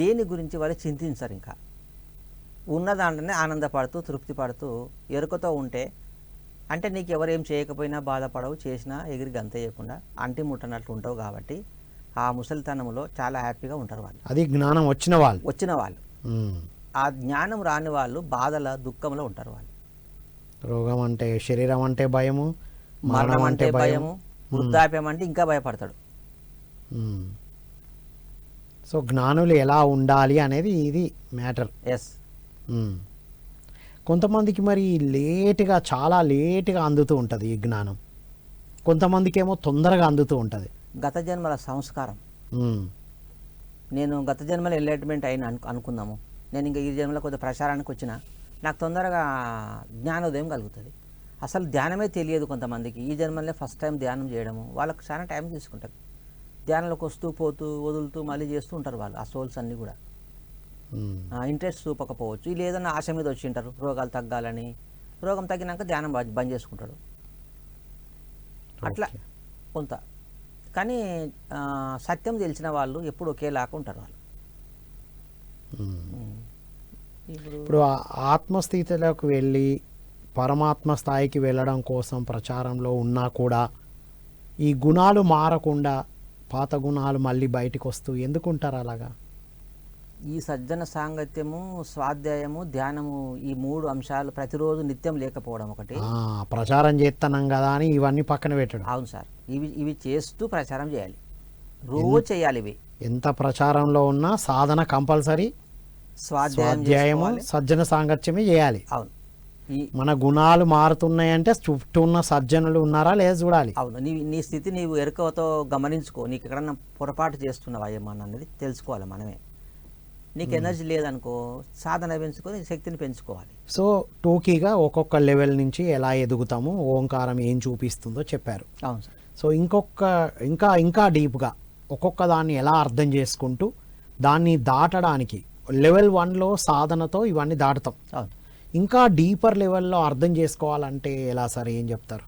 దేని గురించి వాళ్ళు చింతించరు. ఇంకా ఉన్న దాంట్లోనే ఆనందపడుతూ తృప్తి పడుతూ ఎరుకతో ఉంటే, అంటే నీకు ఎవరేం చేయకపోయినా బాధపడవు, చేసినా ఎగిరి గంత చేయకుండా అంటి ముట్టనట్లు ఉంటావు. కాబట్టి ఆ ముసలితనంలో చాలా హ్యాపీగా ఉంటారు వాళ్ళు. అది జ్ఞానం వచ్చిన వాళ్ళు. ఆ జ్ఞానం రాని వాళ్ళు బాధల దుఃఖంలో ఉంటారు వాళ్ళు. రోగం అంటే, శరీరం అంటే భయము, మరణం అంటే భయము, వృద్ధాప్యం అంటే ఇంకా భయపడతాడు. సో జ్ఞానులు ఎలా ఉండాలి అనేది ఇది మ్యాటర్. ఎస్. కొంతమందికి మరి చాలా లేటుగా అందుతూ ఉంటుంది ఈ జ్ఞానం, కొంతమందికి ఏమో తొందరగా అందుతూ ఉంటుంది. గత జన్మల సంస్కారం. నేను గత జన్మలో ఎన్లైట్మెంట్ అయిన అనుకుందాము, నేను ఇంకా ఈ జన్మలో కొద్దిగా ప్రచారానికి వచ్చిన నాకు తొందరగా జ్ఞానోదయం కలుగుతుంది. అసలు ధ్యానమే తెలియదు కొంతమందికి. ఈ జన్మలో ఫస్ట్ టైం ధ్యానం చేయడము, వాళ్ళకు చాలా టైం తీసుకుంటుంది. ధ్యానంలోకి వస్తూ పోతూ వదులుతూ మళ్ళీ చేస్తూ ఉంటారు వాళ్ళు. ఆ సోల్స్ అన్నీ కూడా ఇంట్రెస్ట్ చూపకపోవచ్చు. వీళ్ళు ఏదైనా ఆశ మీద వచ్చి ఉంటారు, రోగాలు తగ్గాలని. రోగం తగ్గినాక ధ్యానం బంద్ చేసుకుంటాడు. అట్లా కొంత. కానీ సత్యం తెలిసిన వాళ్ళు ఎప్పుడు ఒకేలాగా ఉంటారు వాళ్ళు. ఇప్పుడు ఆత్మస్థితిలోకి వెళ్ళి పరమాత్మ స్థాయికి వెళ్ళడం కోసం ప్రచారంలో ఉన్నా కూడా ఈ గుణాలు మారకుండా పాత గుణాలు మళ్ళీ బయటకు వస్తూ ఎందుకుంటారు అలాగా? ఈ సజ్జన సాంగత్యము, స్వాధ్యాయము, ధ్యానము, ఈ 3 అంశాలు ప్రతిరోజు నిత్యం లేకపోవడం ఒకటి. ప్రచారం చేస్తున్నాం కదా అని ఇవన్నీ పక్కన పెట్టడం. అవును సార్, ఇవి చేస్తూ ప్రచారం చేయాలి, రోజు చేయాలి. ఇవి ఎంత ప్రచారంలో ఉన్నా సాధన కంపల్సరీ. స్వాధ్యాయము, సజ్జన సాంగత్యమే చేయాలి. అవును. మన గుణాలు మారుతున్నాయంటే చుట్టూ ఉన్న సజ్జనులు ఉన్నారా లేదా చూడాలి. అవును. నీ స్థితి నీవు ఎరుకతో గమనించుకో. నీకు ఎక్కడన్నా పొరపాటు చేస్తున్నావా ఏమన్నా అనేది తెలుసుకోవాలి మనమే. నీకు ఎనర్జీ లేదనుకో, సాధన పెంచుకొని శక్తిని పెంచుకోవాలి. సో టూకీగా ఒక్కొక్క లెవెల్ నుంచి ఎలా ఎదుగుతాము, ఓంకారం ఏం చూపిస్తుందో చెప్పారు. అవును సార్. సో ఇంకా డీప్గా ఒక్కొక్క దాన్ని ఎలా అర్థం చేసుకుంటూ దాన్ని దాటడానికి లెవెల్ 1లో సాధనతో ఇవన్నీ దాటుతాం. అవును. ఇంకా డీపర్ లెవెల్లో అర్థం చేసుకోవాలంటే ఎలా సార్, ఏం చెప్తారు?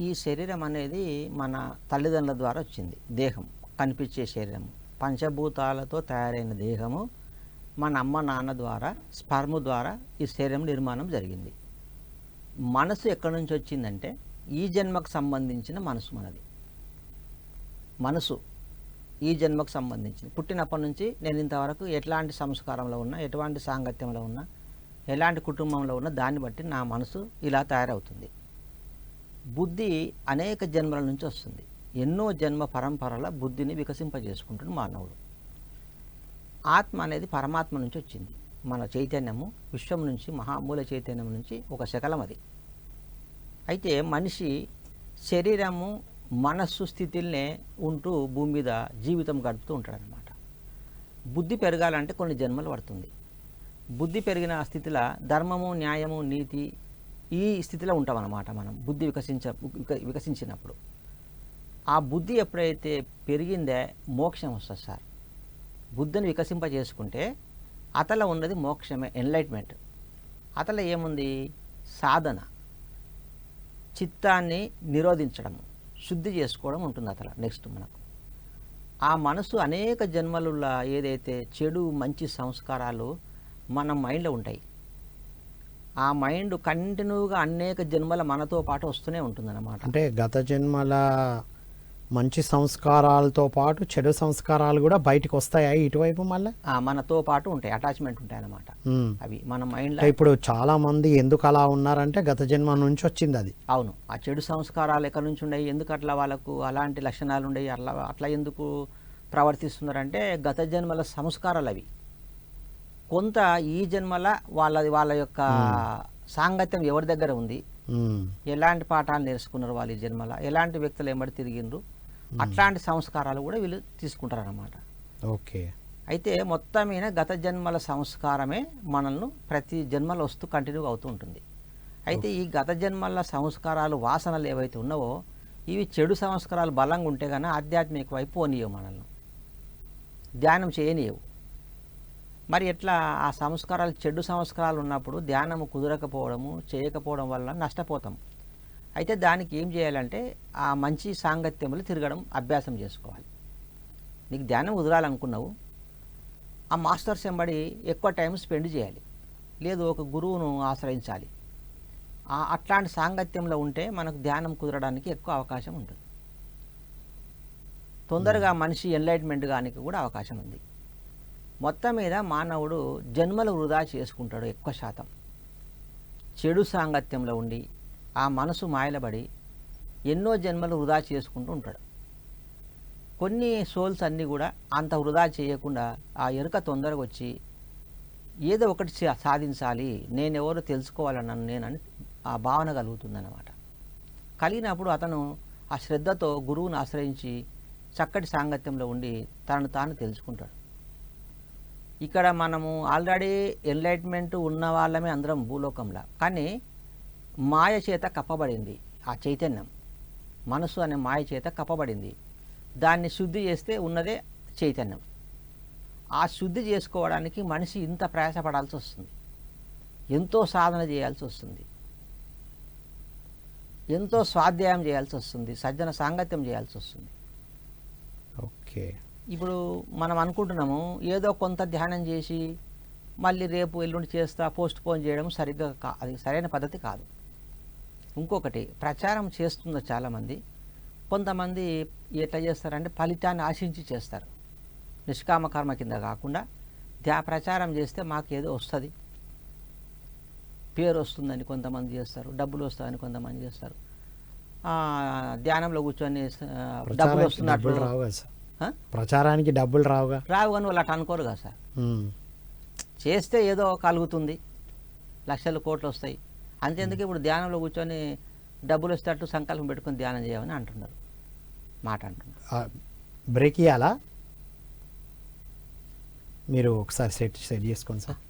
ఈ శరీరం అనేది మన తల్లిదండ్రుల ద్వారా వచ్చింది. దేహం, కనిపించే శరీరం, పంచభూతాలతో తయారైన దేహము మన అమ్మ నాన్న ద్వారా, స్పర్మ్ ద్వారా ఈ శరీరం నిర్మాణం జరిగింది. మనసు ఎక్కడి నుంచి వచ్చిందంటే ఈ జన్మకు సంబంధించిన మనసు మనది. మనసు ఈ జన్మకు సంబంధించింది. పుట్టినప్పటి నుంచి నేను ఇంతవరకు ఎట్లాంటి సంస్కారంలో ఉన్నా, ఎటువంటి సాంగత్యంలో ఉన్నా, ఎలాంటి కుటుంబంలో ఉన్నా, దాన్ని బట్టి నా మనసు ఇలా తయారవుతుంది. బుద్ధి అనేక జన్మల నుంచి వస్తుంది. ఎన్నో జన్మ పరంపరల బుద్ధిని వికసింపజేసుకుంటుంది మానవుడు. ఆత్మ అనేది పరమాత్మ నుంచి వచ్చింది. మన చైతన్యము విశ్వం నుంచి, మహామూల చైతన్యం నుంచి ఒక శకలం అది. అయితే మనిషి శరీరము మనస్సు స్థితిల్నే ఉంటూ భూమి మీద జీవితం గడుపుతూ ఉంటాడనమాట. బుద్ధి పెరగాలంటే కొన్ని జన్మలు పడుతుంది. బుద్ధి పెరిగిన స్థితిలో ధర్మము, న్యాయము, నీతి ఈ స్థితిలో ఉంటామన్నమాట. మనం బుద్ధి వికసించినప్పుడు ఆ బుద్ధి ఎప్పుడైతే పెరిగిందే మోక్షం వస్తుంది సార్. బుద్ధిని వికసింపజేసుకుంటే అతల ఉన్నది మోక్షమే, ఎన్లైట్మెంట్. అతల ఏముంది? సాధన, చిత్తాన్ని నిరోధించడం, శుద్ధి చేసుకోవడం ఉంటుంది అతల. నెక్స్ట్ మనకు ఆ మనసు అనేక జన్మలలో ఏదైతే చెడు మంచి సంస్కారాలు మన మైండ్లో ఉంటాయి, ఆ మైండ్ కంటిన్యూగా అనేక జన్మల మనతో పాటు వస్తూనే ఉంటుందన్నమాట. అంటే గత జన్మల మంచి సంస్కారాలతో పాటు చెడు సంస్కారాలు కూడా బయటకు వస్తాయా ఇటువైపు మళ్ళీ? మనతో పాటు ఉంటాయి, అటాచ్మెంట్ ఉంటాయి అన్నమాట. అవి మన మైండ్లో. ఇప్పుడు చాలా మంది ఎందుకు అలా ఉన్నారంటే గత జన్మ నుంచి వచ్చింది అది. అవును, ఆ చెడు సంస్కారాలు ఎక్కడి నుంచి ఉన్నాయి, ఎందుకు అట్లా వాళ్ళకు అలాంటి లక్షణాలు ఉండేవి, అట్లా ఎందుకు ప్రవర్తిస్తున్నారంటే గత జన్మల సంస్కారాలు అవి. కొంత ఈ జన్మల వాళ్ళ యొక్క సాంగత్యం ఎవరి దగ్గర ఉంది, ఎలాంటి పాఠాలు నేర్చుకున్నారు వాళ్ళు ఈ జన్మల, ఎలాంటి వ్యక్తులు ఏమడి తిరిగిండ్రు, అట్లాంటి సంస్కారాలు కూడా వీళ్ళు తీసుకుంటారన్నమాట. ఓకే. అయితే మొత్తం మీద గత జన్మల సంస్కారమే మనల్ని ప్రతి జన్మలో వస్తూ కంటిన్యూగా అవుతూ ఉంటుంది. అయితే ఈ గత జన్మల సంస్కారాలు, వాసనలు ఏవైతే ఉన్నావో ఇవి చెడు సంస్కారాలు బలంగా ఉంటే కానీ ఆధ్యాత్మిక వైపు పోనీయవు, మనల్ని ధ్యానం చేయనీయవు. మరి ఎట్లా ఆ సంస్కారాలు, చెడు సంస్కారాలు ఉన్నప్పుడు ధ్యానము కుదరకపోవడము, చేయకపోవడం వల్ల నష్టపోతాం. అయితే దానికి ఏం చేయాలంటే ఆ మంచి సాంగత్యములు తిరగడం అభ్యాసం చేసుకోవాలి. నీకు ధ్యానం కుదరాలనుకున్నావు, ఆ మాస్టర్స్ వెంబడి ఎక్కువ టైం స్పెండ్ చేయాలి, లేదు ఒక గురువును ఆశ్రయించాలి. అట్లాంటి సాంగత్యంలో ఉంటే మనకు ధ్యానం కుదరడానికి ఎక్కువ అవకాశం ఉంటుంది. తొందరగా మనిషి ఎన్లైట్మెంట్ గానికి కూడా అవకాశం ఉంది. మొత్తం మీద మానవుడు జన్మలు వృధా చేసుకుంటాడు ఎక్కువ శాతం. చెడు సాంగత్యంలో ఉండి ఆ మనసు మాయలబడి ఎన్నో జన్మలు వృధా చేసుకుంటూ ఉంటాడు. కొన్ని సోల్స్ అన్నీ కూడా అంత వృధా చేయకుండా ఆ ఎరుక తొందరగా వచ్చి ఏదో ఒకటి సాధించాలి, నేనెవరో తెలుసుకోవాలన్నాను నేనని ఆ భావన కలుగుతుందన్నమాట. కలిగినప్పుడు అతను ఆ శ్రద్ధతో గురువుని ఆశ్రయించి చక్కటి సాంగత్యంలో ఉండి తనను తాను తెలుసుకుంటాడు. ఇక్కడ మనము ఆల్రెడీ ఎన్లైట్మెంట్ ఉన్న వాళ్ళమే అందరం భూలోకంలో, కానీ మాయ చేత కప్పబడింది ఆ చైతన్యం. మనసు అనే మాయ చేత కప్పబడింది. దాన్ని శుద్ధి చేస్తే ఉన్నదే చైతన్యం. ఆ శుద్ధి చేసుకోవడానికి మనిషి ఇంత ప్రయాసపడాల్సి వస్తుంది, ఎంతో సాధన చేయాల్సి వస్తుంది, ఎంతో స్వాధ్యాయం చేయాల్సి వస్తుంది, సజ్జన సాంగత్యం చేయాల్సి వస్తుంది. ఓకే. ఇప్పుడు మనం అనుకుంటున్నాము ఏదో కొంత ధ్యానం చేసి మళ్ళీ రేపు ఎల్లుండి చేస్తా పోస్ట్ పోన్ చేయడం సరిగ్గా అది సరైన పద్ధతి కాదు. ఇంకొకటి ప్రచారం చేస్తుందో చాలామంది, కొంతమంది ఎట్లా చేస్తారంటే ఫలితాన్ని ఆశించి చేస్తారు. నిష్కామ కర్మ కింద కాకుండా ప్రచారం చేస్తే మాకు ఏదో వస్తుంది, పేరు వస్తుందని కొంతమంది చేస్తారు, డబ్బులు వస్తుందని కొంతమంది చేస్తారు. ధ్యానంలో కూర్చొని డబ్బులు వస్తున్నట్లు ప్రచారానికి డబ్బులు రావుగా, రావు కానీ వాళ్ళు అట్లా అనుకోరు కదా సార్. చేస్తే ఏదో కలుగుతుంది, లక్షలు కోట్లు వస్తాయి అంతేందుకు. ఇప్పుడు ధ్యానంలో కూర్చొని డబ్బులు వస్తేట్టు సంకల్పం పెట్టుకొని ధ్యానం చేయమని అంటున్నారు, మాట అంటున్నారు. బ్రేక్ ఇవ్వాలా? మీరు ఒకసారి సెట్ చేసుకోండి సార్.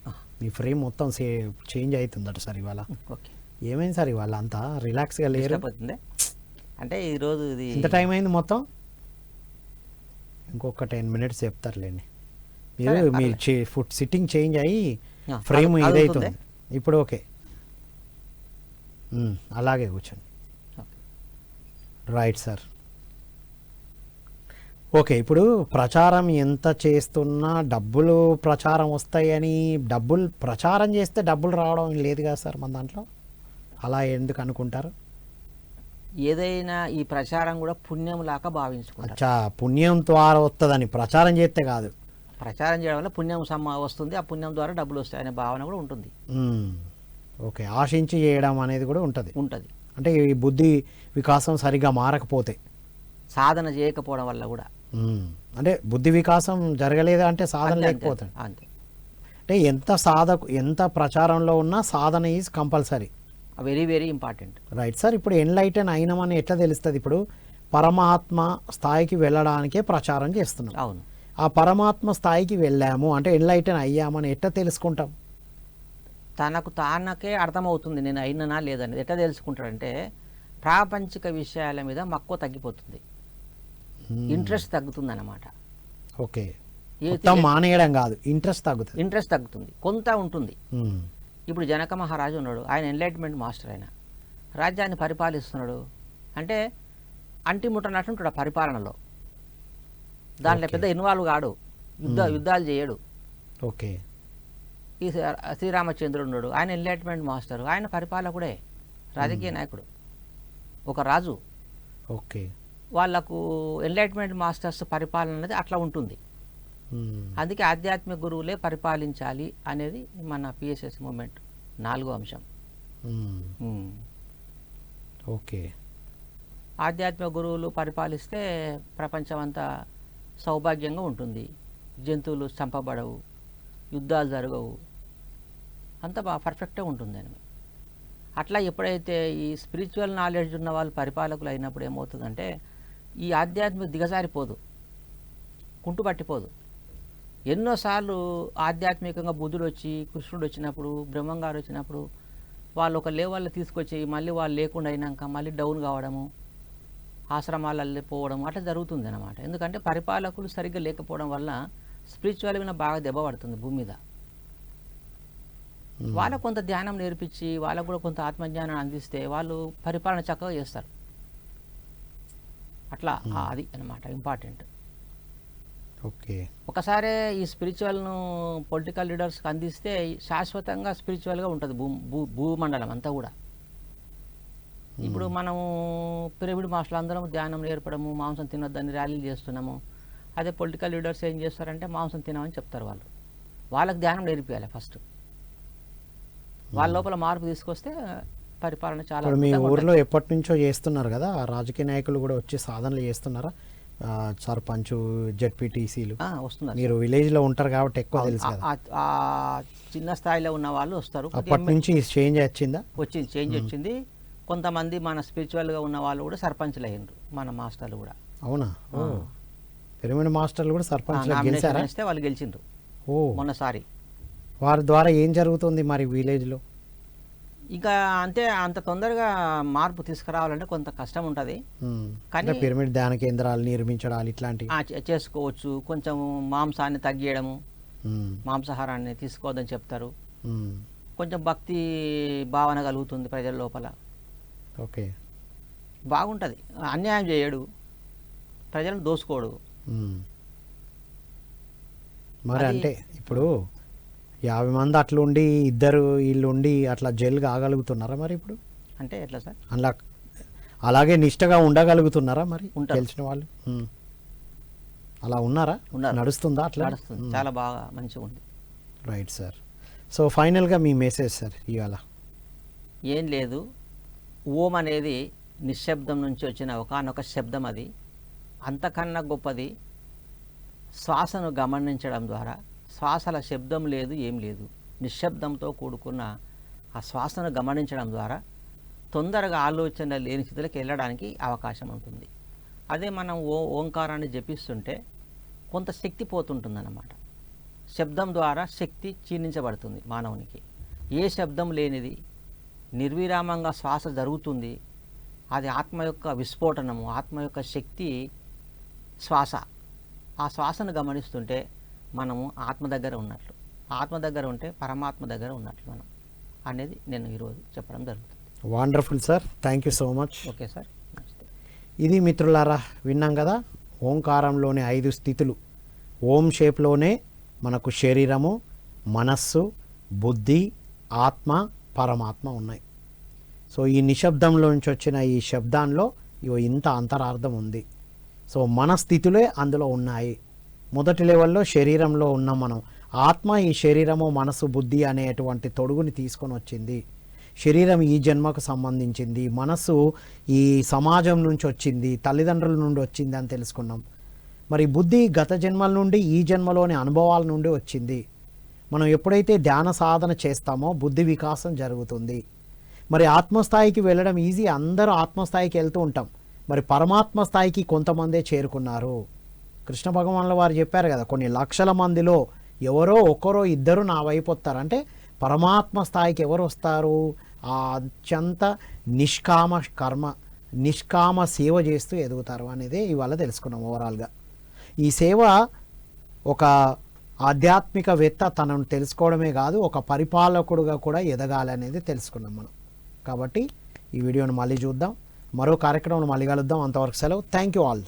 మీ ఫ్రేమ్ మొత్తం చేంజ్ అవుతుందట సార్ ఇవాళ. ఓకే. ఏమైంది సార్ ఇవాళ అంతా రిలాక్స్గా లేరు? అంటే ఈరోజు ఇది ఎంత టైం అయింది మొత్తం? ఇంకొక 10 minutes చెప్తారులేండి. మీరు ఫుడ్ సిట్టింగ్ చేంజ్ అయ్యి ఫ్రేమ్ ఇదవుతుంది. ఇప్పుడు ఓకే. అలాగే కూర్చోండి. ఓకే. Right sir. ఓకే, ఇప్పుడు ప్రచారం ఎంత చేస్తున్నా డబ్బులు ప్రచారం వస్తాయని డబ్బులు ప్రచారం చేస్తే డబ్బులు రావడం లేదు కదా సార్ మన దాంట్లో, అలా ఎందుకు అనుకుంటారు? ఏదైనా ఈ ప్రచారం కూడా పుణ్యం లాగా భావించుకుంటారు. అచ్చా, పుణ్యం ద్వారా వస్తుందని ప్రచారం చేస్తే కాదు. ప్రచారం చేయడం వల్ల పుణ్యం వస్తుంది, ఆ పుణ్యం ద్వారా డబ్బులు వస్తాయి అనే భావన కూడా ఉంటుంది. ఓకే, ఆశించి చేయడం అనేది కూడా ఉంటుంది. అంటే ఈ బుద్ధి వికాసం సరిగా మారకపోతే, సాధన చేయకపోవడం వల్ల కూడా. అంటే బుద్ధి వికాసం జరగలేదా అంటే సాధన లేకపోతే అంతే. అంటే ఎంత ప్రచారంలో ఉన్నా సాధన is compulsory, very very important. Right sir. ఇప్పుడు ఎన్లైటన్ అయినామని ఎట్లా తెలుస్తుంది? ఇప్పుడు పరమాత్మ స్థాయికి వెళ్ళడానికే ప్రచారం చేస్తున్నాం. అవును. ఆ పరమాత్మ స్థాయికి వెళ్ళాము అంటే ఎన్లైటన్ అయ్యామని ఎట్లా తెలుసుకుంటాం? తనకు తానకే అర్థమవుతుంది నేను అయిననా లేదని. ఎట్లా తెలుసుకుంటాడంటే ప్రాపంచిక విషయాల మీద మక్కువ తగ్గిపోతుంది, ఇంట్రెస్ట్ తగ్గుతుంది అన్నమాట. ఓకే, మొత్తం మానేయడం కాదు, ఇంట్రెస్ట్ తగ్గుతుంది, కొంత ఉంటుంది. ఇప్పుడు జనక మహారాజు ఉన్నాడు, ఆయన ఎన్లైట్మెంట్ మాస్టర్, ఆయన రాజ్యాన్ని పరిపాలిస్తున్నాడు అంటే అంటిముట్టనట్టు ఉంటాడు ఆ పరిపాలనలో. దాంట్లో పెద్ద ఇన్వాల్వ్ కాడు, యుద్ధాలు చేయడు. ఓకే. ఈ శ్రీరామచంద్రుడు ఉన్నాడు, ఆయన ఎన్లైట్మెంట్ మాస్టర్, ఆయన పరిపాలకుడే, రాజకీయ నాయకుడు, ఒక రాజు. ఓకే. వాళ్లకు ఎన్లైట్మెంట్ మాస్టర్స్ పరిపాలన అనేది అట్లా ఉంటుంది. అందుకే ఆధ్యాత్మిక గురువులే పరిపాలించాలి అనేది మన పిఎస్ఎస్ మూమెంట్ 4వ అంశం. ఓకే. ఆధ్యాత్మిక గురువులు పరిపాలిస్తే ప్రపంచం అంతా సౌభాగ్యంగా ఉంటుంది, జంతువులు చంపబడవు, యుద్ధాలు జరగవు, అంతా బాగా పర్ఫెక్ట్గా ఉంటుందని. అట్లా ఎప్పుడైతే ఈ స్పిరిచువల్ నాలెడ్జ్ ఉన్న వాళ్ళు పరిపాలకులు అయినప్పుడు ఏమవుతుందంటే ఈ ఆధ్యాత్మిక దిగజారిపోదు, కుంటుపట్టిపోదు. ఎన్నోసార్లు ఆధ్యాత్మికంగా బుద్ధుడు వచ్చి, కృష్ణుడు వచ్చినప్పుడు, బ్రహ్మంగారు వచ్చినప్పుడు వాళ్ళు ఒక లెవెల్లో తీసుకొచ్చి మళ్ళీ వాళ్ళు లేకుండా అయినాక మళ్ళీ డౌన్ కావడము, ఆశ్రమాలలో పోవడం అట్లా జరుగుతుంది అన్నమాట. ఎందుకంటే పరిపాలకులు సరిగ్గా లేకపోవడం వల్ల స్పిరిచువల్ మీద బాగా దెబ్బ పడుతుంది భూమి మీద. వాళ్ళకు కొంత ధ్యానం నేర్పించి వాళ్ళకు కూడా కొంత ఆత్మజ్ఞానం అందిస్తే వాళ్ళు పరిపాలన చక్కగా చేస్తారు. అట్లా అది అన్నమాట ఇంపార్టెంట్. ఓకే. ఒకసారి ఈ స్పిరిచువల్ను పొలిటికల్ లీడర్స్కి అందిస్తే శాశ్వతంగా స్పిరిచువల్గా ఉంటుంది భూమండలం అంతా కూడా. ఇప్పుడు మనము పిరమిడ్ మాస్టర్లు అందరం ధ్యానం నేర్పడము, మాంసం తినొద్దని ర్యాలీలు చేస్తున్నాము. అదే పొలిటికల్ లీడర్స్ ఏం చేస్తారంటే మాంసం తినమని చెప్తారు. వాళ్ళకి ధ్యానం నేర్పించాలి ఫస్ట్. వాళ్ళ లోపల మార్పు తీసుకొస్తే పరిపాలన చాలా. మీ ఊర్లో ఎప్పటి నుంచో చేస్తున్నారు కదా, రాజకీయ నాయకులు కూడా వచ్చి సాధనలు చేస్తున్నారా? సర్పంచ్, జెడ్పీటీసీలు వస్తున్నారు. మీరు విలేజ్లో ఉంటారు కాబట్టి ఎక్కువ తెలుసు కదా. చిన్న స్థాయిలో ఉన్న వాళ్ళు వస్తారు. అప్పటి నుంచి చేంజ్ వచ్చింది. కొంతమంది మన స్పిరిచువల్గా ఉన్న వాళ్ళు కూడా సర్పంచ్లు అయ్యారు, మన మాస్టర్లు కూడా. అవునా? పిరమిడ్ మాస్టర్లు కూడా సర్పంచ్ గెలిచారా? వాళ్ళు గెలిచిండ్రు మొన్నసారి. వారి ద్వారా ఏం జరుగుతుంది మరి విలేజ్లో? ఇంకా అంతే, అంత తొందరగా మార్పు తీసుకురావాలంటే కొంత కష్టం ఉంటుంది. కానీ పిరమిడ్ ధ్యాన కేంద్రాలు నిర్మించడాలు ఇట్లాంటివి చేసుకోవచ్చు. కొంచెం మాంసాన్ని తగ్గియడము, మాంసాహారాన్ని తీసుకోవద్దని చెప్తారు. కొంచెం భక్తి భావన కలుగుతుంది ప్రజల లోపల. ఓకే, బాగుంటుంది. అన్యాయం చేయడు, ప్రజలను దోసుకోడు. మరి అంటే ఇప్పుడు 50 మంది అట్లుండి ఇద్దరు వీళ్ళుండి అట్లా జైలు కాగలుగుతున్నారా మరి ఇప్పుడు? అంటే ఎట్లా సార్? అలాగే నిష్టగా ఉండగలుగుతున్నారా మరి తెలిసిన వాళ్ళు? అలా ఉన్నారా? నడుస్తుందా? అట్లా నడుస్తుంది, చాలా బాగా మంచిగా ఉంది. Right sir. సో ఫైనల్గా మీ మెసేజ్ సార్ ఇవాళ? ఏం లేదు, ఓం అనేది నిశ్శబ్దం నుంచి వచ్చిన ఒకానొక శబ్దం. అది అంతకన్నా గొప్పది. శ్వాసను గమనించడం ద్వారా, శ్వాసల శబ్దం లేదు, ఏం లేదు, నిశ్శబ్దంతో కూడుకున్న ఆ శ్వాసను గమనించడం ద్వారా తొందరగా ఆలోచన లేని స్థితిలోకి వెళ్ళడానికి అవకాశం ఉంటుంది. అదే మనం ఓంకారాన్ని జపిస్తుంటే కొంత శక్తి పోతుంటుందన్నమాట. శబ్దం ద్వారా శక్తి క్షీణించబడుతుంది మానవునికి. ఏ శబ్దం లేనిది నిర్విరామంగా శ్వాస జరుగుతుంది. అది ఆత్మ యొక్క విస్ఫోటనము, ఆత్మ యొక్క శక్తి శ్వాస. ఆ శ్వాసను గమనిస్తుంటే మనము ఆత్మ దగ్గర ఉన్నట్లు, ఆత్మ దగ్గర ఉంటే పరమాత్మ దగ్గర ఉన్నట్లు మనం. అనేది నేను ఈరోజు చెప్పడం జరుగుతుంది. Wonderful sir, thank you so much. Okay sir, నమస్తే. ఇది మిత్రులారా విన్నాం కదా, ఓంకారంలోని 5 స్థితులు. ఓం షేప్లోనే మనకు శరీరము, మనస్సు, బుద్ధి, ఆత్మ, పరమాత్మ ఉన్నాయి. సో ఈ నిశ్శబ్దంలోంచి వచ్చిన ఈ శబ్దాల్లో ఇంత అంతరార్థం ఉంది. సో మన స్థితులే అందులో ఉన్నాయి. మొదటి లెవెల్లో శరీరంలో ఉన్న మనం, ఆత్మ ఈ శరీరము, మనసు, బుద్ధి అనేటువంటి తొడుగుని తీసుకొని వచ్చింది. శరీరం ఈ జన్మకు సంబంధించింది, మనసు ఈ సమాజం నుంచి వచ్చింది, తల్లిదండ్రుల నుండి వచ్చింది అని తెలుసుకున్నాం. మరి బుద్ధి గత జన్మల నుండి ఈ జన్మలోని అనుభవాల నుండి వచ్చింది. మనం ఎప్పుడైతే ధ్యాన సాధన చేస్తామో బుద్ధి వికాసం జరుగుతుంది. మరి ఆత్మస్థాయికి వెళ్ళడం ఈజీ, అందరూ ఆత్మస్థాయికి వెళ్తూ ఉంటాం. మరి పరమాత్మ స్థాయికి కొంతమందే చేరుకున్నారు. కృష్ణ భగవానుల వారు చెప్పారు కదా, కొన్ని లక్షల మందిలో ఎవరో ఒకరో ఇద్దరు నా వైపు వస్తారు. అంటే పరమాత్మ స్థాయికి ఎవరు వస్తారు? ఆ అత్యంత నిష్కామ కర్మ, నిష్కామ సేవ చేస్తూ ఎదుగుతారు అనేది ఇవాళ తెలుసుకున్నాం. ఓవరాల్గా ఈ సేవ ఒక ఆధ్యాత్మికవేత్త తనను తెలుసుకోవడమే కాదు, ఒక పరిపాలకుడుగా కూడా ఎదగాలనేది తెలుసుకున్నాం మనం. కాబట్టి ఈ వీడియోని మళ్ళీ చూద్దాం, మరో కార్యక్రమంలో మళ్ళీ కలుద్దాం. అంతవరకు సెలవు. Thank you all.